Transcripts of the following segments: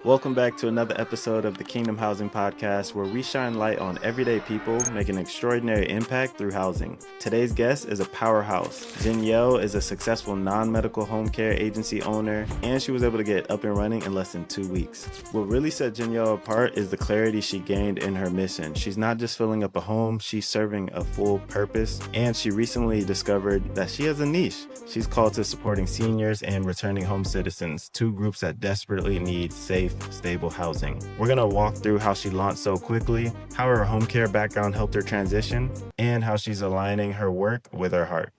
Welcome back to another episode of the Kingdom Housing Podcast, where we shine light on everyday people making an extraordinary impact through housing. Today's guest is a powerhouse. Jannyell is a successful non-medical home care agency owner, and she was able to get up and running in less than 2 weeks. What really set Jannyell apart is the clarity she gained in her mission. She's not just filling up a home, she's serving a full purpose, and she recently discovered that she has a niche. She's called to supporting seniors and returning home citizens, two groups that desperately need safe, stable housing. We're going to walk through how she launched so quickly, how her home care background helped her transition, and how she's aligning her work with her heart.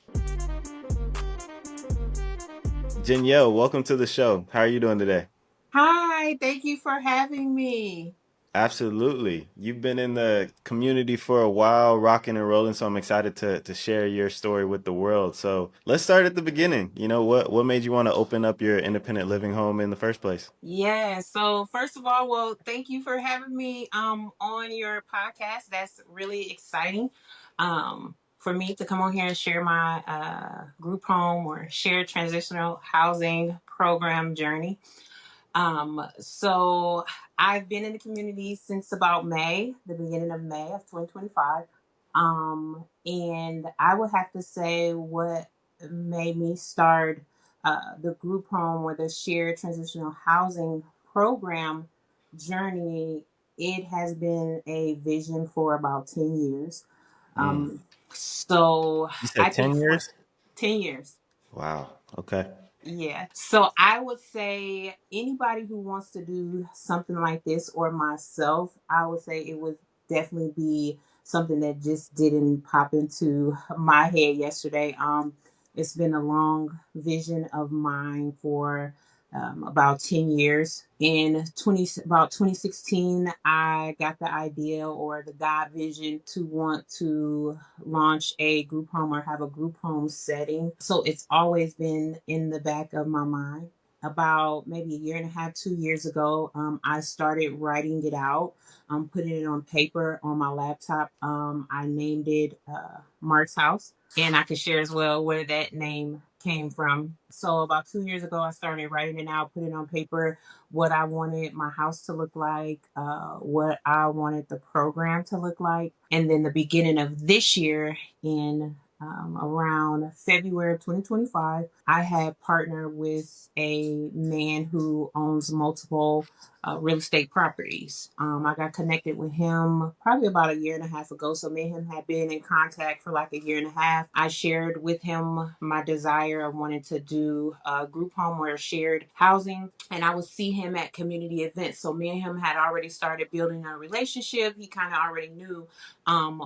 Jannyell, welcome to the show. How are you doing today? Hi, thank you for having me. Absolutely. You've been in the community for a while, rocking and rolling, so I'm excited to share your story with the world. So let's start at the beginning. What made you want to open up your independent living home in the first place? Yeah, so first of all, well, thank you for having me on your podcast. That's really exciting. For me to come on here and share my group home or shared transitional housing program journey. So I've been in the community since about May, the beginning of May of 2025. And I would have to say what made me start the group home or the shared transitional housing program journey, it has been a vision for about 10 years. Mm. So You said I 10 think for years? 10 years. Wow. Okay. Yeah. So I would say anybody who wants to do something like this or myself, I would say it would definitely be something that just didn't pop into my head yesterday. It's been a long vision of mine for about 10 years. In about 2016, I got the idea or the God vision to want to launch a group home or have a group home setting. So it's always been in the back of my mind. About maybe a year and a half, 2 years ago, I started writing it out, putting it on paper on my laptop. I named it Mark's House, and I can share as well where that name came from. So about 2 years ago, I started writing it out, putting it on paper, what I wanted my house to look like, what I wanted the program to look like. And then the beginning of this year, in around February of 2025, I had partnered with a man who owns multiple real estate properties. I got connected with him probably about a year and a half ago. So me and him had been in contact for like a year and a half. I shared with him my desire of wanting to do a group home or shared housing, and I would see him at community events. So me and him had already started building a relationship. He kind of already knew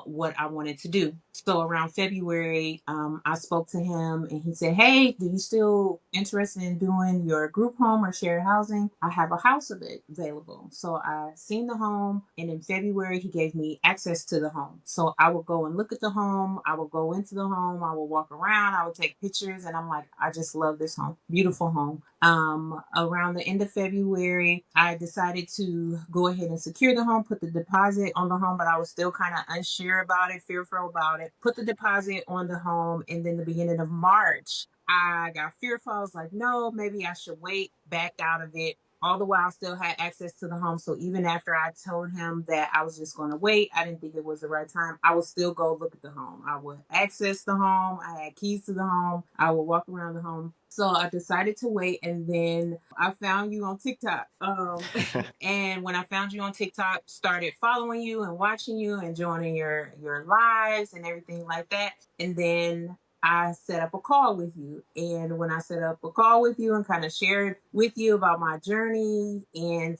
what I wanted to do. So around February, I spoke to him and he said, "Hey, do you still interested in doing your group home or shared housing? I have a house of it available." So I seen the home, and in February he gave me access to the home. So I would go and look at the home. I would go into the home. I would walk around. I would take pictures, and I'm like, I just love this home. Beautiful home. Around the end of February, I decided to go ahead and secure the home, put the deposit on the home, but I was still kind of unsure about it, fearful about it. Put the deposit on the home, and then the beginning of March, I got fearful. I was like, no, maybe I should wait, backed out of it. All the while, I still had access to the home. So even after I told him that I was just going to wait, I didn't think it was the right time, I would still go look at the home. I would access the home. I had keys to the home. I would walk around the home. So I decided to wait, and then I found you on TikTok. And when I found you on TikTok, started following you and watching you and joining your lives and everything like that. And then I set up a call with you. And when I set up a call with you and kind of shared with you about my journey and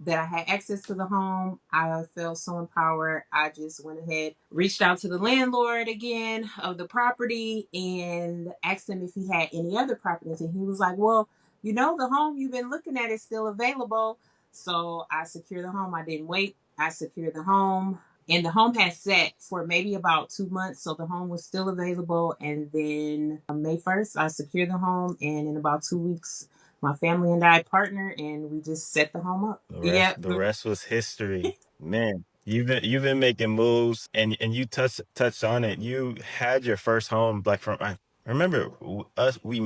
that I had access to the home, I felt so empowered. I just went ahead, reached out to the landlord again of the property and asked him if he had any other properties. And he was like, "Well, the home you've been looking at is still available." So I secured the home. I didn't wait. I secured the home. And the home had sat for maybe about 2 months. So the home was still available. And then May 1st, I secured the home. And in about 2 weeks, my family and I partnered and we just set the home up. The rest, Yeah. the rest was history. Man, you've been making moves, and you touched on it. You had your first home, like, from I remember us we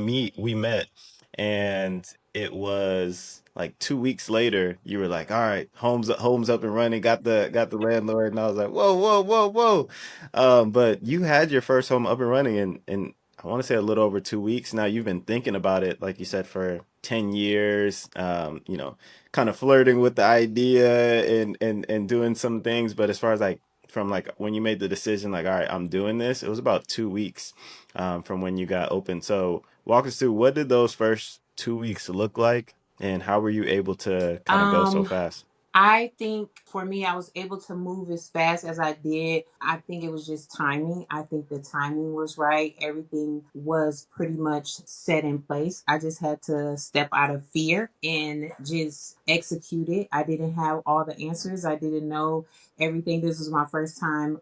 met, and it was like 2 weeks later, you were like, all right, home's up and running, got the landlord, and I was like, whoa, whoa, whoa, whoa. But you had your first home up and running in I want to say a little over 2 weeks. Now you've been thinking about it, like you said, for 10 years, kind of flirting with the idea and doing some things. But as far as like from like when you made the decision, like, all right, I'm doing this, it was about 2 weeks from when you got open. So walk us through, what did those first 2 weeks look like, and how were you able to kind of go so Um, fast? I think for me, I was able to move as fast as I did. I think it was just timing. I think the timing was right. Everything was pretty much set in place. I just had to step out of fear and just execute it. I didn't have all the answers. I didn't know everything. This was my first time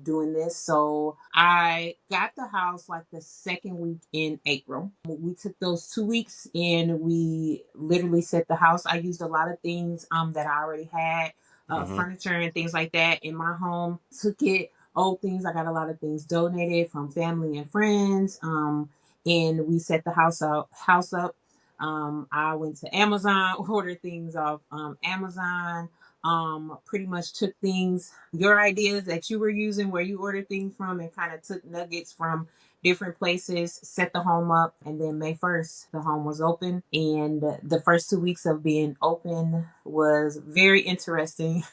doing this. So I got the house like the second week in April. We took those 2 weeks and we literally set the house. I used a lot of things that I already had, Hmm. furniture and things like that in my home. Took it, old things. I got a lot of things donated from family and friends. And we set the house up. I went to Amazon, ordered things off Amazon. Pretty much took things, your ideas that you were using, where you ordered things from, and kind of took nuggets from different places, set the home up, and then May 1st, the home was open. And the first 2 weeks of being open was very interesting,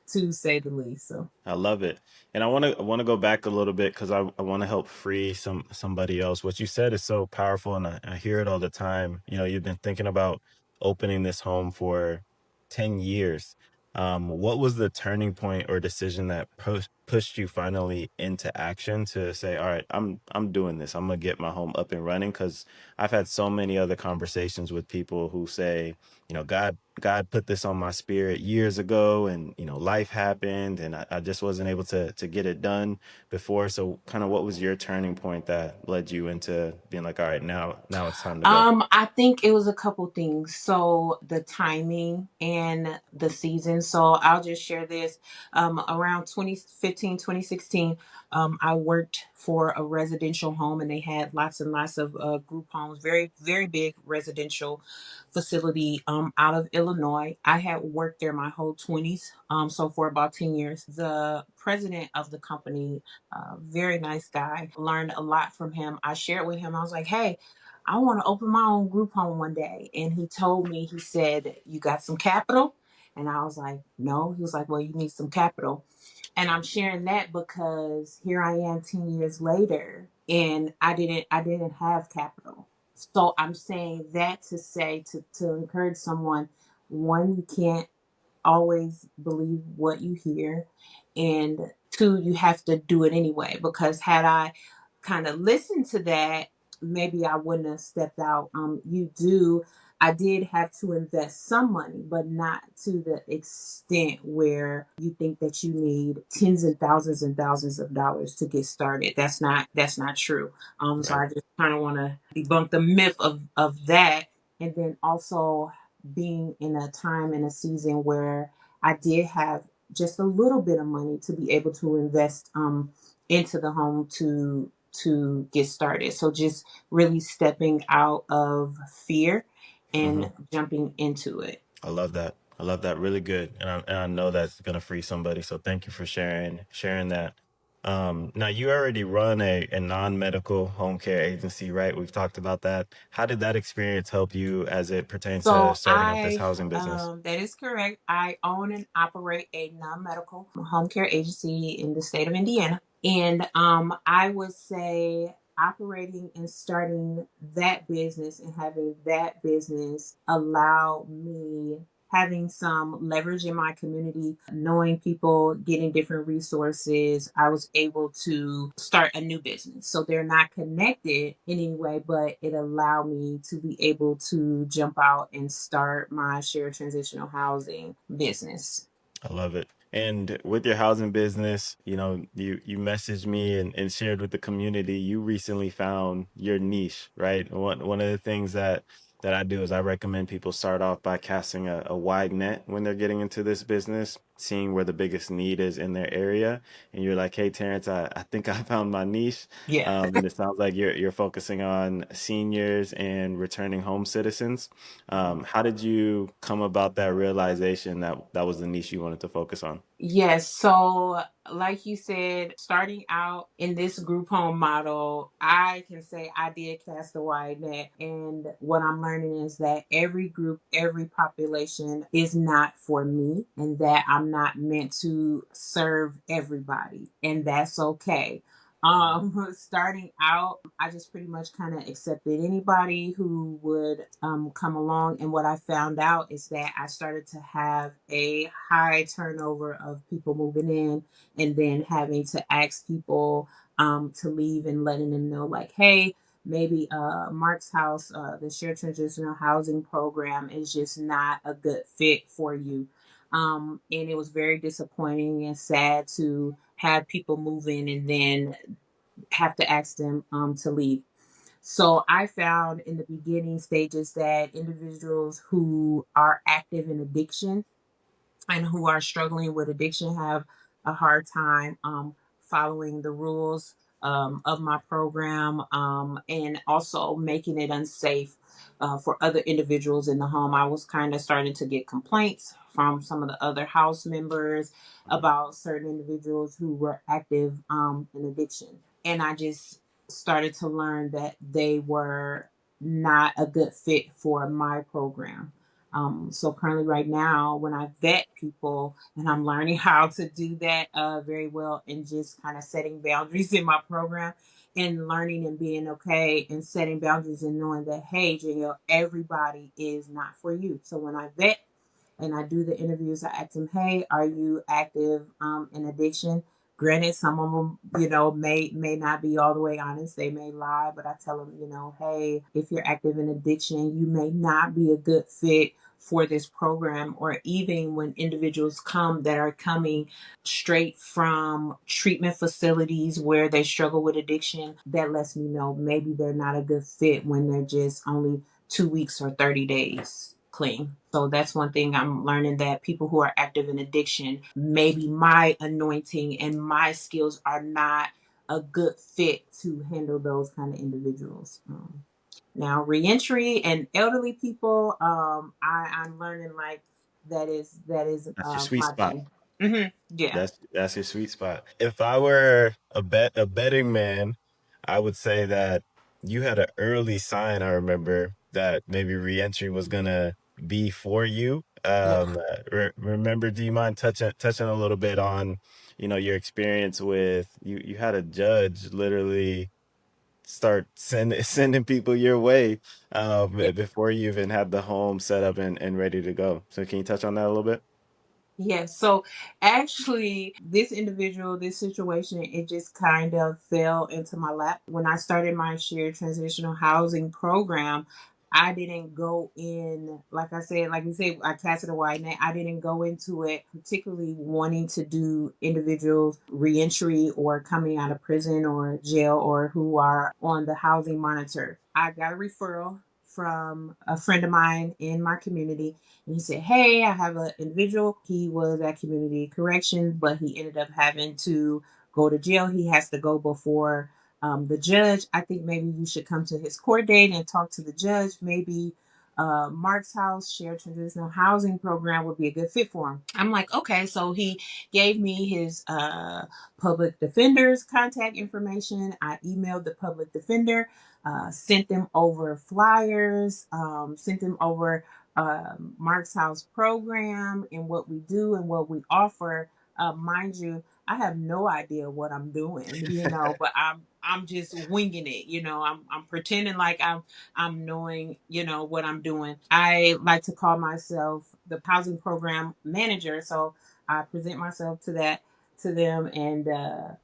to say the least. So, I love it. And I want to go back a little bit because I want to help free somebody else. What you said is so powerful, and I hear it all the time. You've been thinking about opening this home for 10 years. What was the turning point or decision that pushed you finally into action to say, all right, I'm doing this. I'm gonna get my home up and running? Because I've had so many other conversations with people who say, God put this on my spirit years ago, and life happened, and I just wasn't able to get it done before. So kind of what was your turning point that led you into being like, all right, now it's time to go? I think it was a couple things. So the timing and the season. So I'll just share this. Around 2015, 2016, I worked for a residential home, and they had lots and lots of group homes, very, very big residential facility out of Illinois. I had worked there my whole 20s, so for about 10 years. The president of the company, very nice guy, learned a lot from him. I shared with him, I was like, hey, I want to open my own group home one day. And he told me, he said, you got some capital? And I was like, no. He was like, well, you need some capital. And I'm sharing that because here I am 10 years later, and I didn't have capital. So I'm saying that to say, to encourage someone, one, you can't always believe what you hear, and two, you have to do it anyway, because had I kind of listened to that, maybe I wouldn't have stepped out. I did have to invest some money, but not to the extent where you think that you need tens and thousands of dollars to get started. That's not true. So Right. I just kind of want to debunk the myth of that. And then also being in a time and a season where I did have just a little bit of money to be able to invest into the home to get started. So just really stepping out of fear Hmm. and jumping into it. I love that. I love that. Really good. And I know that's gonna free somebody. So thank you for sharing that. Now you already run a non-medical home care agency, right? We've talked about that. How did that experience help you as it pertains to So starting up this housing business? that is correct. I own and operate a non-medical home care agency in the state of Indiana. And I would say operating and starting that business and having that business allow me having some leverage in my community, knowing people, getting different resources. I was able to start a new business. So they're not connected in any way, but it allowed me to be able to jump out and start my shared transitional housing business. I love it. And with your housing business, you messaged me and shared with the community. You recently found your niche, right? One of the things that that I do is I recommend people start off by casting a wide net when they're getting into this business, seeing where the biggest need is in their area. And you're like, hey, Terrence, I think I found my niche. Yeah. And it sounds like you're focusing on seniors and returning home citizens. How did you come about that realization that that was the niche you wanted to focus on? Yes. So, like you said, starting out in this group home model, I can say I did cast a wide net. And what I'm learning is that every group, every population is not for me, and that I'm not meant to serve everybody. And that's okay. Starting out, I just pretty much kind of accepted anybody who would come along. And what I found out is that I started to have a high turnover of people moving in, and then having to ask people to leave and letting them know, like, hey, maybe Mark's house, the shared transitional housing program, is just not a good fit for you. And it was very disappointing and sad to have people move in and then have to ask them to leave. So I found in the beginning stages that individuals who are active in addiction and who are struggling with addiction have a hard time following the rules of my program, and also making it unsafe for other individuals in the home. I was kind of starting to get complaints from some of the other house members about certain individuals who were active in addiction. And I just started to learn that they were not a good fit for my program. So currently, right now, when I vet people, and I'm learning how to do that very well, and just kind of setting boundaries in my program, and learning and being okay and setting boundaries and knowing that, hey, Janelle, everybody is not for you. So when I vet and I do the interviews, I ask them, hey, are you active in addiction? Granted, some of them, may not be all the way honest. They may lie, but I tell them, hey, if you're active in addiction, you may not be a good fit for this program. Or even when individuals come that are coming straight from treatment facilities where they struggle with addiction, that lets me know maybe they're not a good fit when they're just only 2 weeks or 30 days clean. So that's one thing I'm learning, that people who are active in addiction, maybe my anointing and my skills are not a good fit to handle those kind of individuals. Now, reentry and elderly people, I'm learning like that is That's your sweet my spot. thing. Yeah. That's your sweet spot. If I were a betting man, I would say that you had an early sign. I remember that maybe reentry was gonna be for you. Yeah. Remember? Do you mind touching a little bit on, your experience with you had a judge literally start sending people your way Yeah. before you even had the home set up and ready to go. So can you touch on that a little bit? Yes. So actually, this individual, this situation, it just kind of fell into my lap. When I started my shared transitional housing program, I didn't go in, like I said, like you said, I casted a wide net. I didn't go into it particularly wanting to do individuals reentry or coming out of prison or jail or who are on the housing monitor. I got a referral from a friend of mine in my community, and he said, hey, I have an individual. He was at community corrections, but he ended up having to go to jail. He has to go before the judge. I think maybe you should come to his court date and talk to the judge. Maybe Mark's house, shared transitional housing program, would be a good fit for him. I'm like, okay. So he gave me his public defender's contact information. I emailed the public defender, sent them over flyers, sent them over Mark's House program and what we do and what we offer. Mind you, I have no idea what I'm doing, but I'm just winging it. I'm pretending like I'm knowing, what I'm doing. I like to call myself the housing program manager, so I present myself to them, and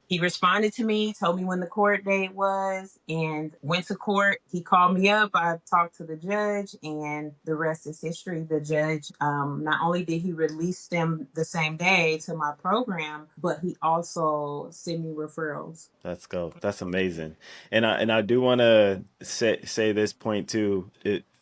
he responded to me, told me when the court date was, and went to court. He called me up, I talked to the judge, and the rest is history. The judge, not only did he release them the same day to my program, but he also sent me referrals. Let's go. That's amazing. And I do want to say this point too.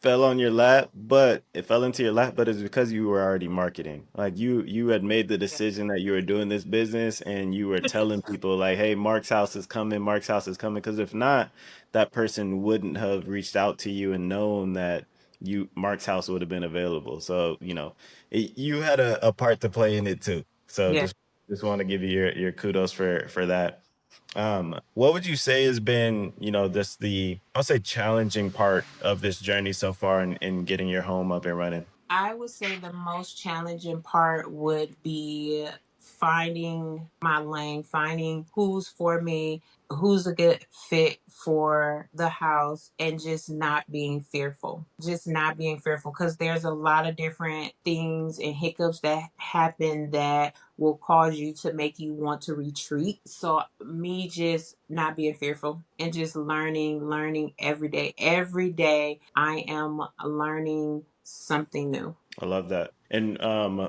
fell on your lap, but it fell into your lap, but it's because you were already marketing. Like you had made the Yeah. decision that you were doing this business and you were telling people like, "Hey, Mark's house is coming. Mark's house is coming." Because if not, that person wouldn't have reached out to you and known that you Mark's house would have been available. So, you had a part to play in it too. So Yeah. just want to give you your kudos for that. What would you say has been, just I'll say challenging part of this journey so far in getting your home up and running? I would say the most challenging part would be finding my lane, finding who's for me, who's a good fit for the house, and just not being fearful. Just not being fearful because there's a lot of different things and hiccups that happen that will cause you to make you want to retreat. So, me just not being fearful and just learning every day. Every day, I am learning something new. I love that. And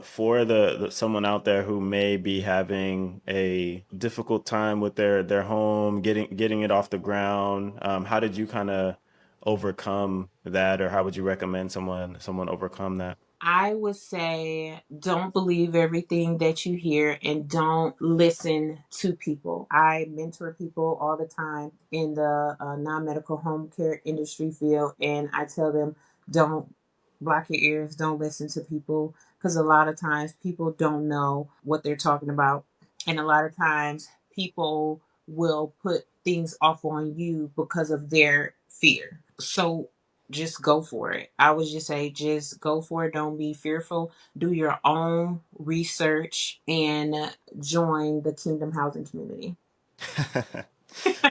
for the someone out there who may be having a difficult time with their home, getting it off the ground, how did you kind of overcome that, or how would you recommend someone overcome that? I would say don't believe everything that you hear and don't listen to people. I mentor people all the time in the non medical home care industry field, and I tell them don't block your ears, don't listen to people because a lot of times people don't know what they're talking about. And a lot of times people will put things off on you because of their fear. So just go for it. I would just say just go for it. Don't be fearful. Do your own research and join the Kingdom Housing community.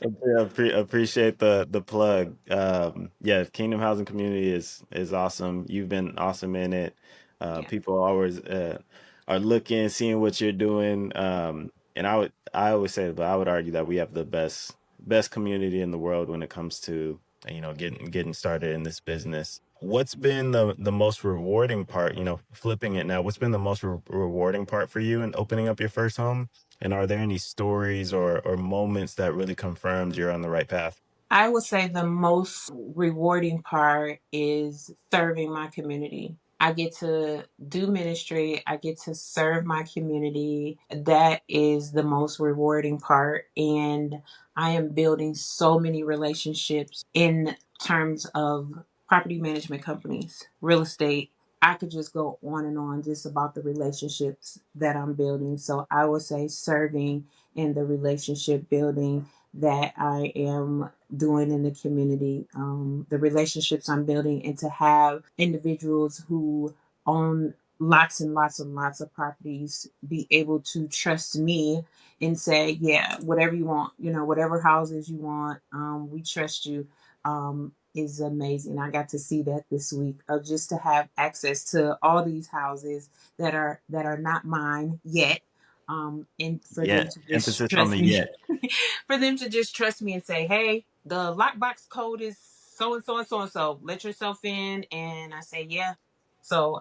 Appreciate the plug. Yeah, Kingdom Housing Community is awesome. You've been awesome in it. Yeah. People always are looking, seeing what you're doing. And I always say, but I would argue that we have the best community in the world when it comes to getting started in this business. What's been the most rewarding part? Flipping it now. What's been the most rewarding part for you in opening up your first home? And are there any stories or moments that really confirmed you're on the right path? I would say the most rewarding part is serving my community. I get to do ministry. I get to serve my community. That is the most rewarding part. And I am building so many relationships in terms of property management companies, real estate. I could just go on just about the relationships that I'm building. So I would say serving and the relationship building that I am doing in the community, the relationships I'm building, and to have individuals who own lots and lots and lots of properties be able to trust me and say, yeah, whatever you want, whatever houses you want, we trust you. Is amazing. I got to see that this week. Just to have access to all these houses that are not mine yet, and for them Yet, to just emphasis on trust the me, yet. for them to just trust me and say, "Hey, the lockbox code is so and so and so and so. Let yourself in." And I say, "Yeah." So,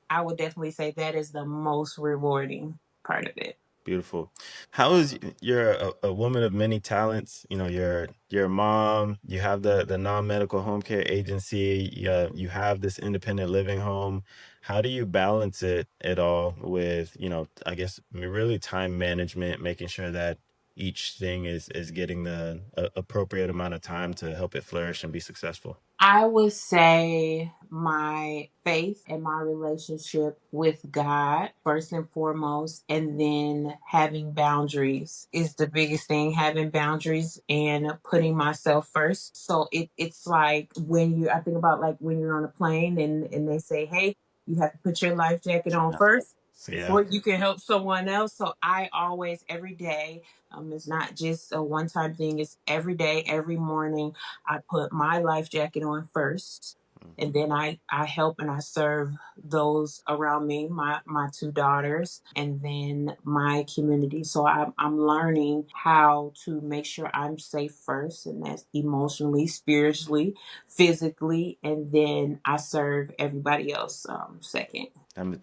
I would definitely say that is the most rewarding part of it. Beautiful. How is you're a woman of many talents? You're a mom. You have the non-medical home care agency. You have this independent living home. How do you balance it at all with, I guess really time management, making sure that each thing is getting the appropriate amount of time to help it flourish and be successful? I would say my faith and my relationship with God, first and foremost, and then having boundaries is the biggest thing. Having boundaries and putting myself first. So it's like I think about like when you're on a plane and they say, hey, you have to put your life jacket on Yeah. first So, yeah. before you can help someone else. So I always, every day, it's not just a one time thing, it's every day, every morning. I put my life jacket on first, and Mhm. then I help and I serve those around me, my two daughters, and then my community. So I'm learning how to make sure I'm safe first, and that's emotionally, spiritually, physically, and then I serve everybody else second.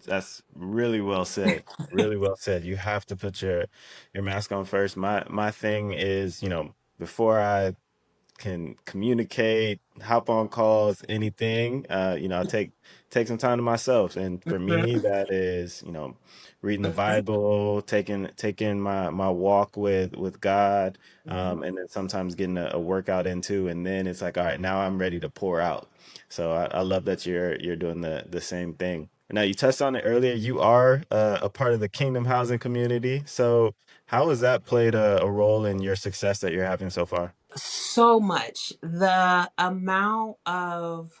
That's really well said. Really well said. You have to put your mask on first. My thing is, before I can communicate, hop on calls, anything. I take some time to myself, and for me, that is, reading the Bible, taking my walk with God, and then sometimes getting a workout into, and then it's like, all right, now I'm ready to pour out. So I love that you're doing the same thing. Now you touched on it earlier. You are a part of the Kingdom Housing community. So how has that played a role in your success that you're having so far? So much. The amount of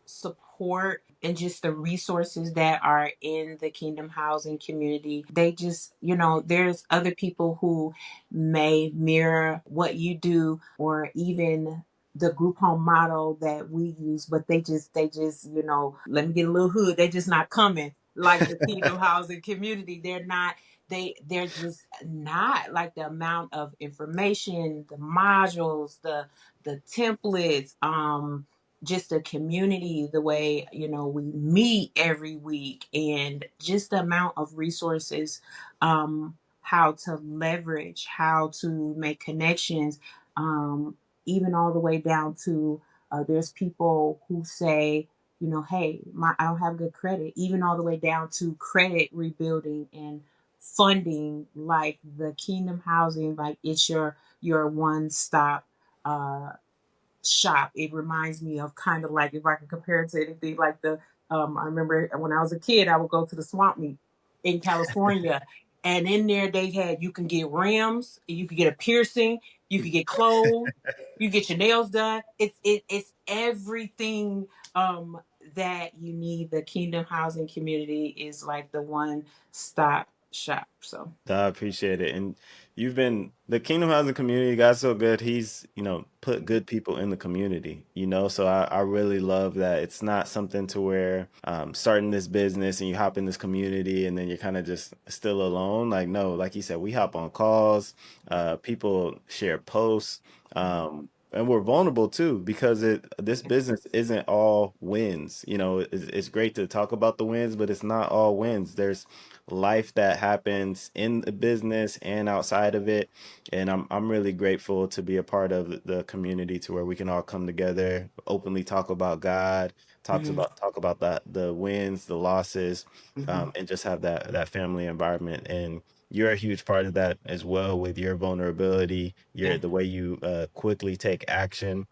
support and just the resources that are in the Kingdom Housing community, they just, there's other people who may mirror what you do, or even the group home model that we use, but they just, let me get a little hood. They're just not coming like the Kingdom Housing community. They're just not like the amount of information, the modules, the templates, just the community, the way, we meet every week, and just the amount of resources, how to leverage, how to make connections, even all the way down to, there's people who say, hey, I don't have good credit, even all the way down to credit rebuilding and funding, like the Kingdom Housing, like it's your one stop uh shop. It reminds me of, kind of like, if I can compare it to anything, like the, I remember when I was a kid, I would go to the swamp meet in California, and in there they had, you can get rims, you could get a piercing, you could get clothes, you get your nails done. It's everything that you need. The Kingdom Housing community is like the one stop shop. So I appreciate it. And the Kingdom Housing community got so good. He's, put good people in the community, so I really love that. It's not something to where starting this business and you hop in this community and then you're kind of just still alone. Like, no, like you said, we hop on calls, people share posts, and we're vulnerable too, because this business isn't all wins. It's great to talk about the wins, but it's not all wins. There's life that happens in the business and outside of it. And I'm really grateful to be a part of the community, to where we can all come together, openly talk about God, mhm, talk about the wins, the losses, mhm, and just have that family environment. And you're a huge part of that as well, with your vulnerability, yeah. the way you quickly take action.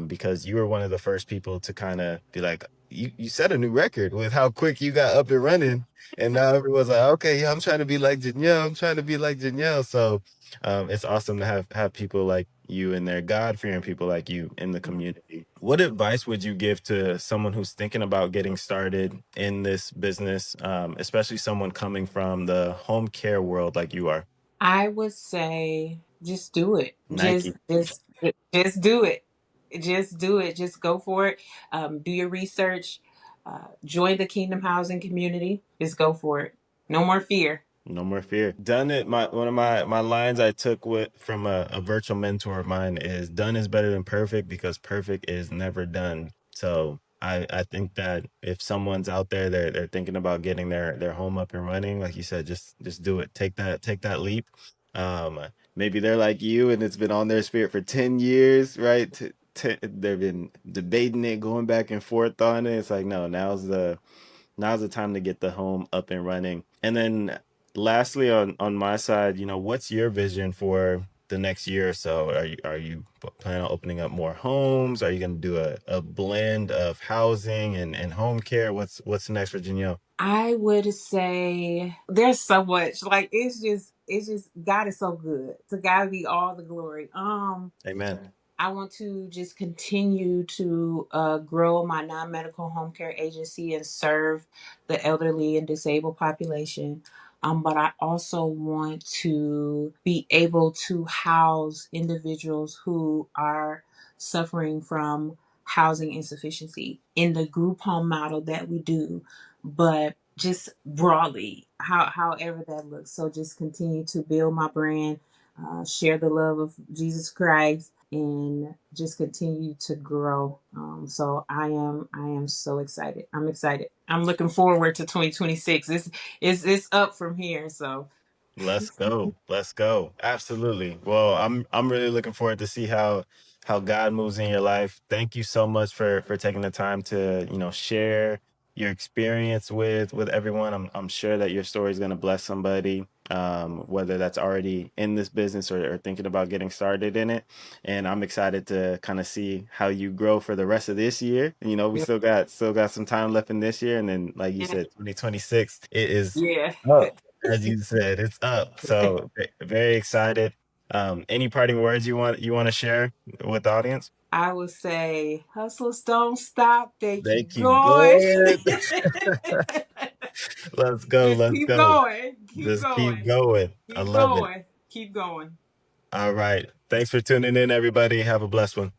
Because you were one of the first people to kind of be like, you set a new record with how quick you got up and running, and now everyone's like, okay, yeah, I'm trying to be like Janelle. I'm trying to be like Janelle. So it's awesome to have people like you in there, God fearing people like you in the community. What advice would you give to someone who's thinking about getting started in this business, especially someone coming from the home care world like you are? I would say just do it. Nike. Just do it. Just do it. Just go for it. Do your research. Join the Kingdom Housing community. Just go for it. No more fear. No more fear. Done it. One of my lines I took from a virtual mentor of mine is, done is better than perfect, because perfect is never done. So I think that if someone's out there, they're thinking about getting their home up and running, like you said, just do it. Take that leap. Um, Maybe they're like you and it's been on their spirit for 10 years, right? They've been debating it, going back and forth on it. It's like, no, now's the time to get the home up and running. And then lastly, on my side, what's your vision for the next year or so? Are you planning on opening up more homes? Are you going to do a blend of housing and home care? What's next for Janelle? I would say there's so much. Like, it's just God is so good. To God be all the glory. Amen. I want to just continue to grow my non medical home care agency and serve the elderly and disabled population. But I also want to be able to house individuals who are suffering from housing insufficiency in the group home model that we do, but just broadly, however that looks. So just continue to build my brand, share the love of Jesus Christ, and just continue to grow. So I am so excited. I'm excited. I'm looking forward to 2026. It's up from here. So Let's go. Let's go. Absolutely. Well, I'm really looking forward to see how how God moves in your life. Thank you so much for taking the time to, share your experience with everyone. I'm sure that your story is going to bless somebody, whether that's already in this business or thinking about getting started in it. And I'm excited to kind of see how you grow for the rest of this year. We Yeah. still got some time left in this year, and then like you said, 2026 it is Yeah. up. As you said, it's up. So very excited. Any parting words you want to share with the audience? I would say hustles don't stop. They They keep keep going. going. Let's go. Just Let's keep go. going. Keep Just keep going. going. I Keep love it. going. Keep going. All right. Thanks for tuning in, everybody. Have a blessed one.